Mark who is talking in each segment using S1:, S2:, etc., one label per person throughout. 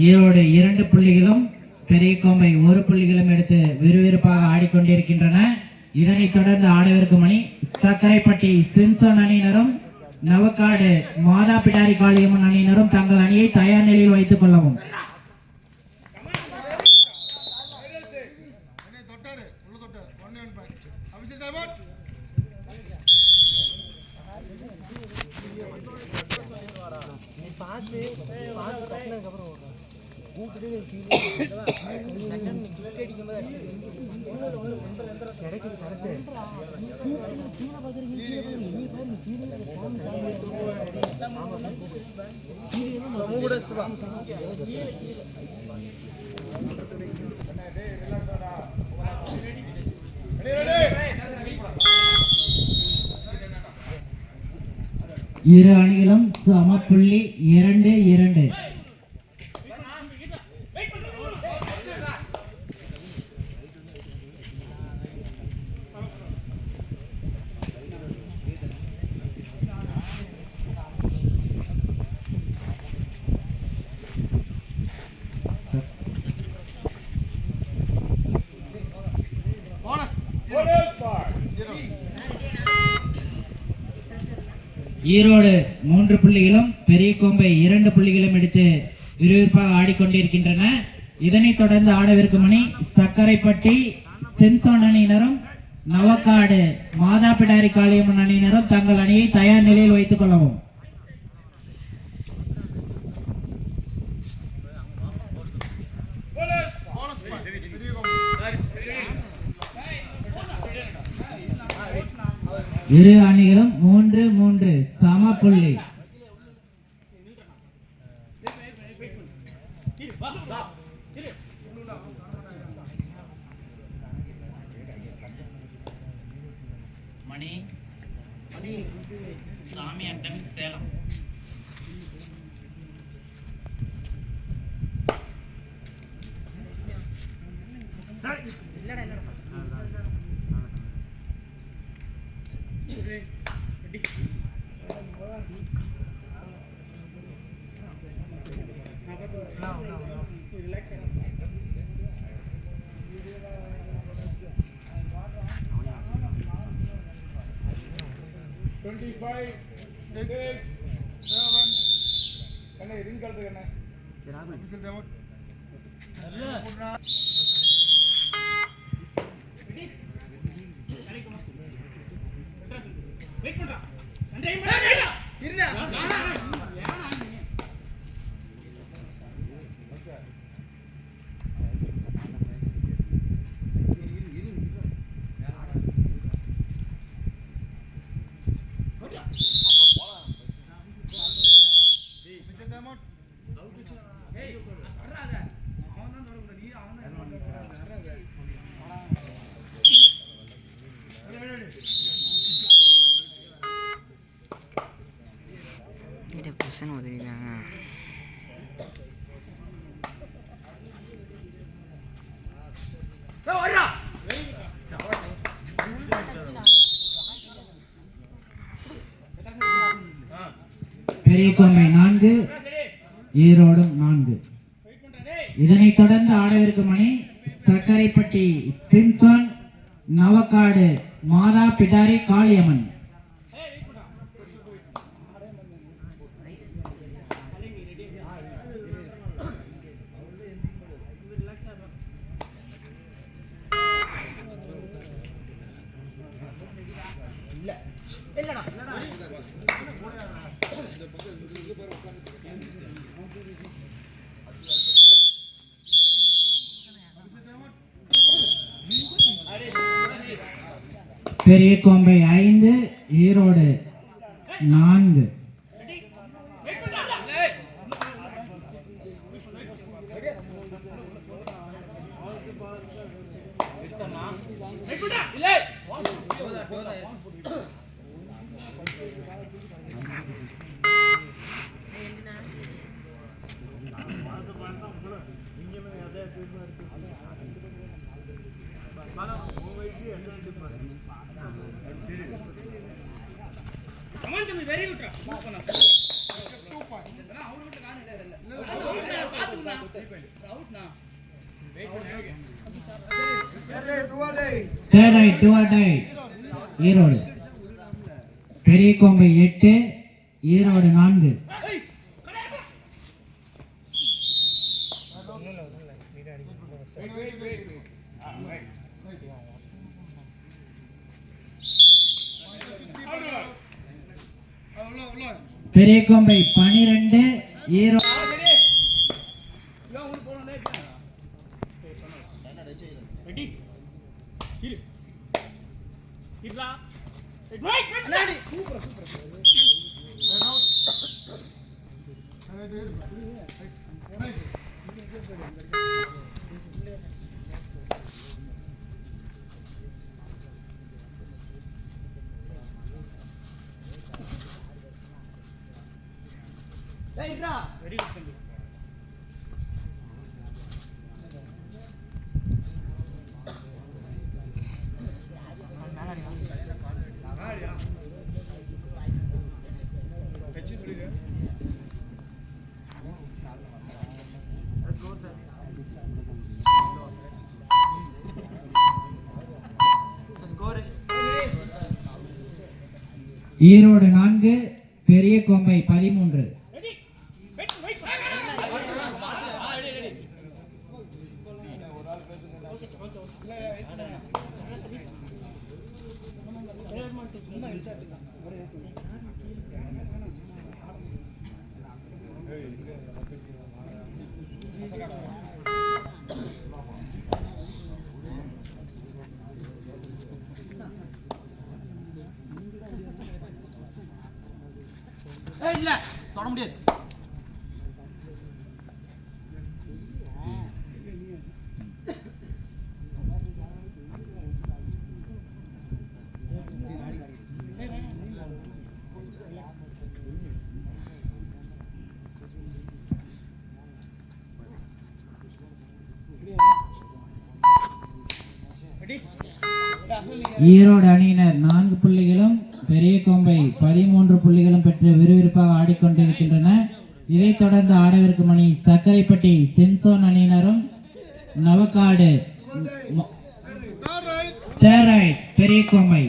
S1: ஈரோடு 2 புள்ளிகளும் பெரியகோம்பை 1 புள்ளிகளும் எடுத்து விறுவிறுப்பாக ஆடிக்கொண்டிருக்கின்றன. இதனைத் தொடர்ந்து ஆடவிருக்கும் அணி சக்கரைப்பட்டி சிம்சன் அணியினரும் நவக்காடு மாதா பிடாரி காளியம்மன் அணியினரும் தங்கள் அணியை தயார் நிலையில் வைத்துக் கொள்ளவும். இரு அணிகளும் சமப்புள்ளி 2-2. ஈரோடு 3 புள்ளிகளும் பெரியகோம்பை 2 புள்ளிகளும் எடுத்து விறுவிறுப்பாக ஆடிக்கொண்டிருக்கின்றன. இதனைத் தொடர்ந்து ஆடவிருக்கும் அணி சக்கரைப்பட்டி சிம்சன் அணியினரும் நவக்காடு மாதா பிடாரி காளியம்மன் அணியினரும் தங்கள் அணியை தயார் நிலையில் வைத்துக் கொள்ளவும். இரு அணிகளும் 3-3 சம புள்ளி. மணி சாமி அட்டம் சேலம். பெரியகோம்பை 4 ஈரோடு 4. இதனைத் தொடர்ந்து ஆடவிருக்கும் அணி சக்கரைப்பட்டி சிம்சன் நவக்காடு மாதா பிடாரி காளியம்மன். இல்ல பெரிய கோம்பை 5, ஈரோடு 4. ஈரோடு பெரிய கோம்பை 8, ஈரோடு 4. பெரிய கோம்பை 12, ஈரோடு ஈரோடு 4, பெரிய கோம்பை 13.
S2: இல்ல தொட முடியாது.
S1: ஈரோடு அணியினர் 4 புள்ளிகளும் பெரிய கோம்பை 13 புள்ளிகளும் பெற்று விறுவிறுப்பாக ஆடிக்கொண்டிருக்கின்றன. இதைத் தொடர்ந்து ஆடவிருக்கும் அணி சக்கரைப்பட்டி சென்சோன் அணியினரும் நவக்காடு பெரிய கோம்பை.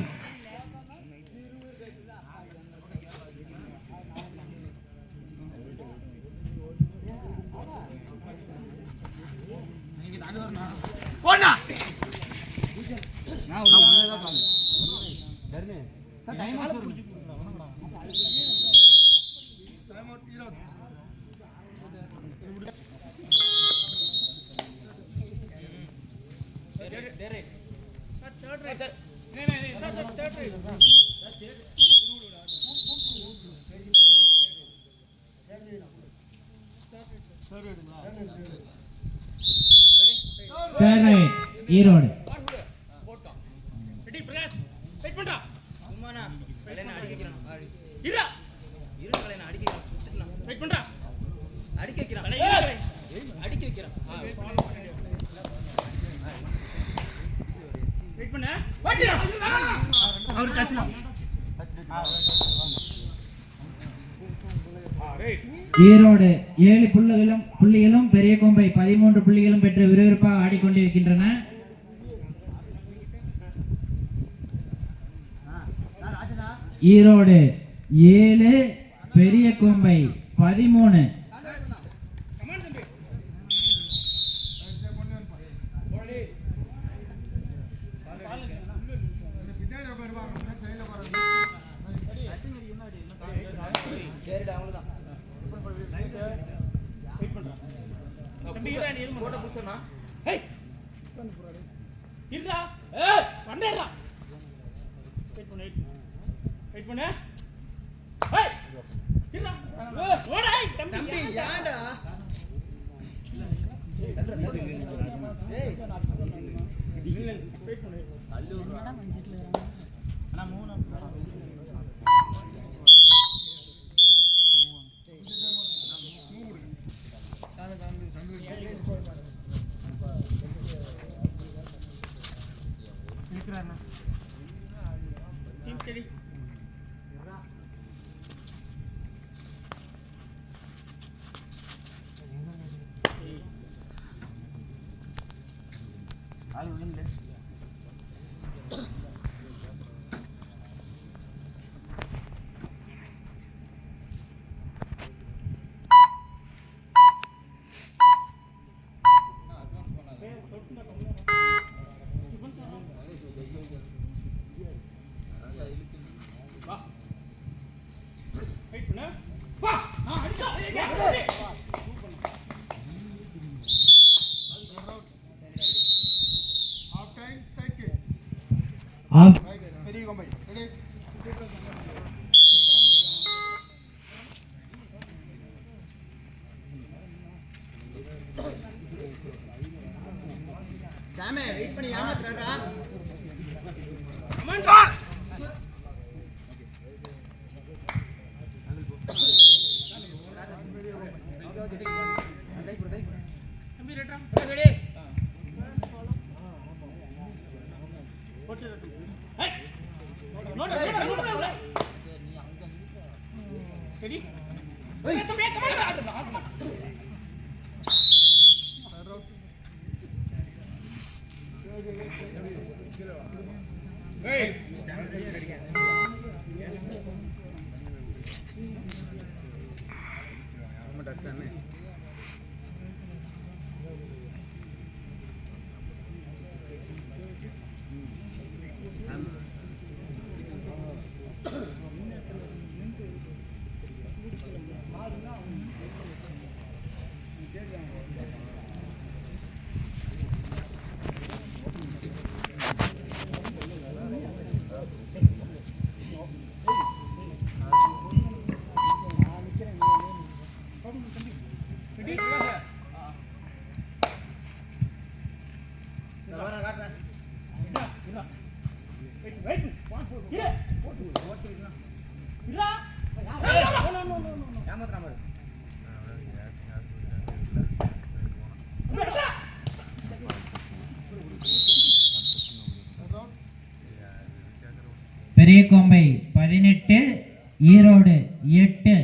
S1: ஈரோடு ஈரோடு 7 புள்ளிகளும் பெரிய கோம்பை 13 புள்ளிகளும் பெற்று விறுவிறுப்பாக ஆடிக்கொண்டிருக்கின்றன. ஈரோடு 7, பெரிய கோம்பை 13.
S2: சரிடா அவ்வளவுதான் வெயிட் பண்றேன் தம்பி இரா நீ போட புடிச்சனா ஹேய் இருடா ஏய் பண்ணேடா வெயிட் பண்ணு ஹேய் இருடா ஓடா தம்பி ஏன்டா ஏய் வெயிட் பண்ணு என்னடா மஞ்சட்ல انا மூணு டீம் ஸ்டடி ஆள் விழுந்து சாமே வெயிட் பண்ணி ஏமாத்துறடா கமான் வா தம்பி ரெட்ரா ரெடி போட்டு ஹே நோட் நீ அங்க ஸ்டடி ஏய் தம்பி கமான் Hey!
S1: பெரியகோம்பை 18 ஈரோடு 8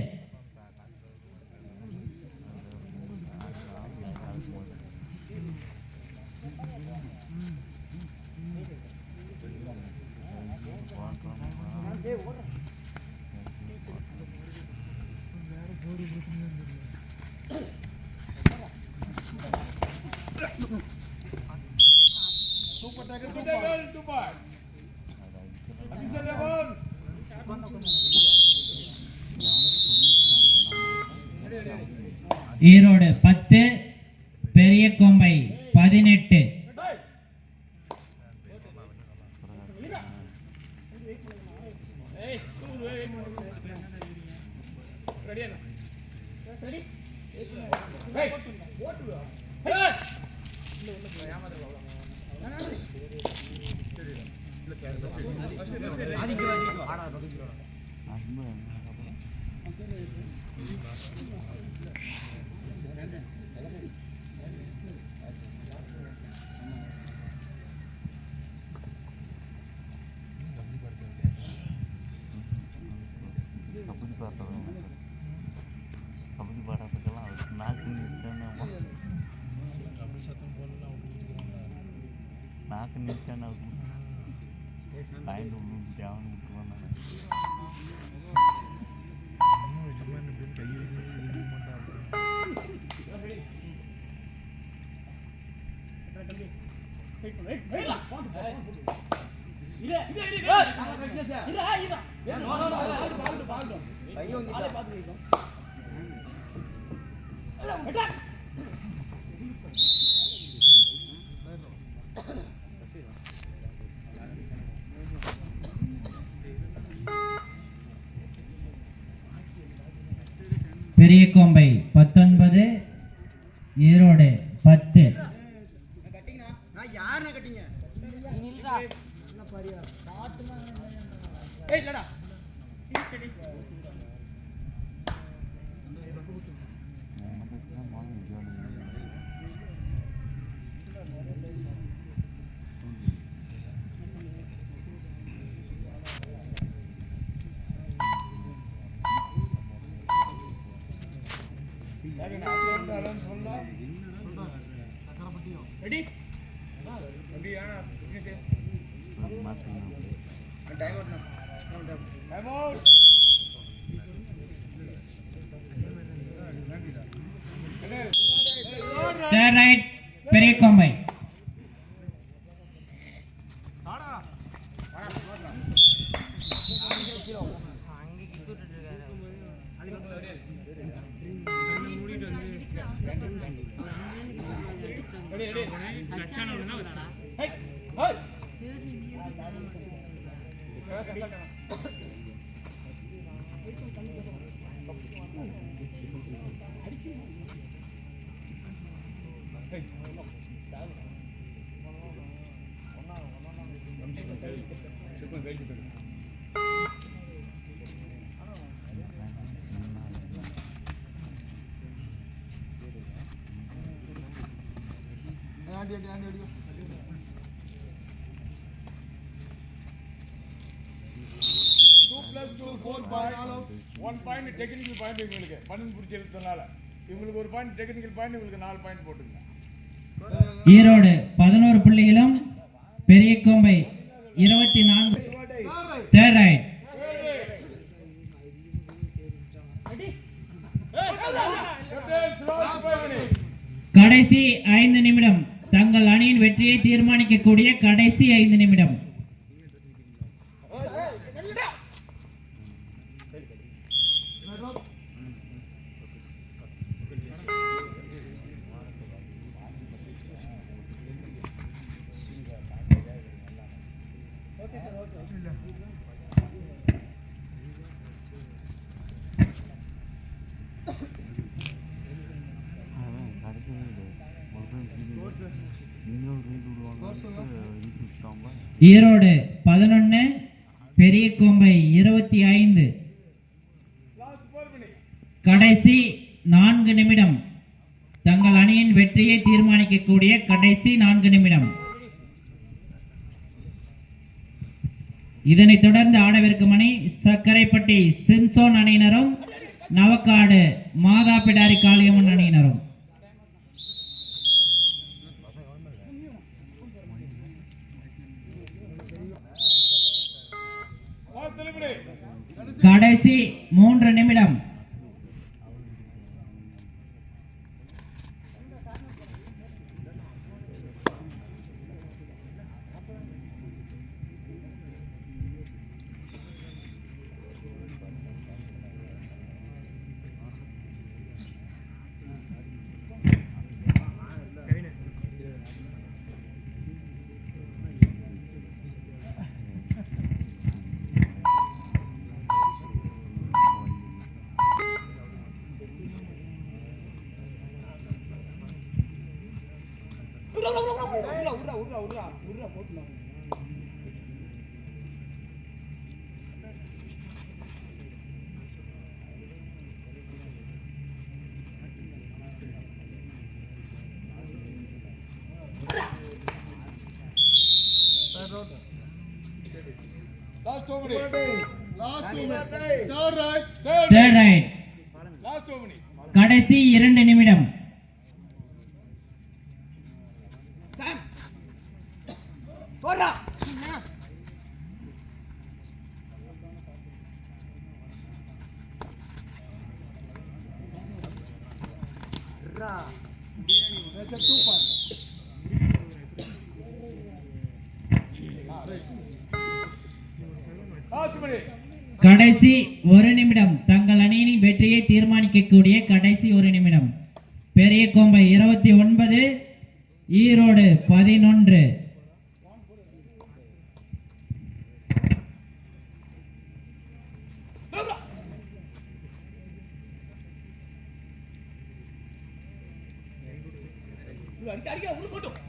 S1: ஈரோடு 10 பெரியகோம்பை 18 நாக்கு நிற்கான லைன் தேவன்
S2: விட்டுருவாங்க
S1: Periyakombai 19, Erode 10.
S2: Ready time out
S1: Third right, Periyakombai.
S2: One point technical point இவங்களுக்கு 12 பிடிச்சி எடுத்ததுனால இவங்களுக்கு ஒரு பாயிண்ட் டெக்னிக்கல் பாயிண்ட் இவங்களுக்கு 4 பாயிண்ட் போட்டுங்க.
S1: ஈரோடு 11 புள்ளிகளும் பெரியகோம்பை 24. Third right. கடைசி 5 நிமிடம், தங்கள் அணியின் வெற்றியை தீர்மானிக்கக்கூடிய கடைசி 5 நிமிடம். ஈரோடு 11, பெரியகோம்பை 25. கடைசி 4 நிமிடம், தங்கள் அணியின் வெற்றியை தீர்மானிக்கக்கூடிய கடைசி 4 நிமிடம். இதனைத் தொடர்ந்து ஆடவிருக்கும் அணி சக்கரைப்பட்டி சிம்சோன் அணியினரும் நவக்காடு மாதாபிடாரி காளியம்மன் அணியினரும். கடைசி 3 நிமிடம்.
S2: Last 2 minutes.
S3: Third right.
S1: Third right.
S2: Last 2 minutes.
S1: கடைசி 2 நிமிடம்.
S3: That's a 2 point.
S2: Last minute.
S1: கடைசி ஒரு நிமிடம், தங்கள் அணியின் வெற்றியை தீர்மானிக்கக்கூடிய கடைசி ஒரு நிமிடம். பெரிய கோம்பை 29, ஈரோடு 11.
S3: அடிக்க உள்ள போட்டோம்.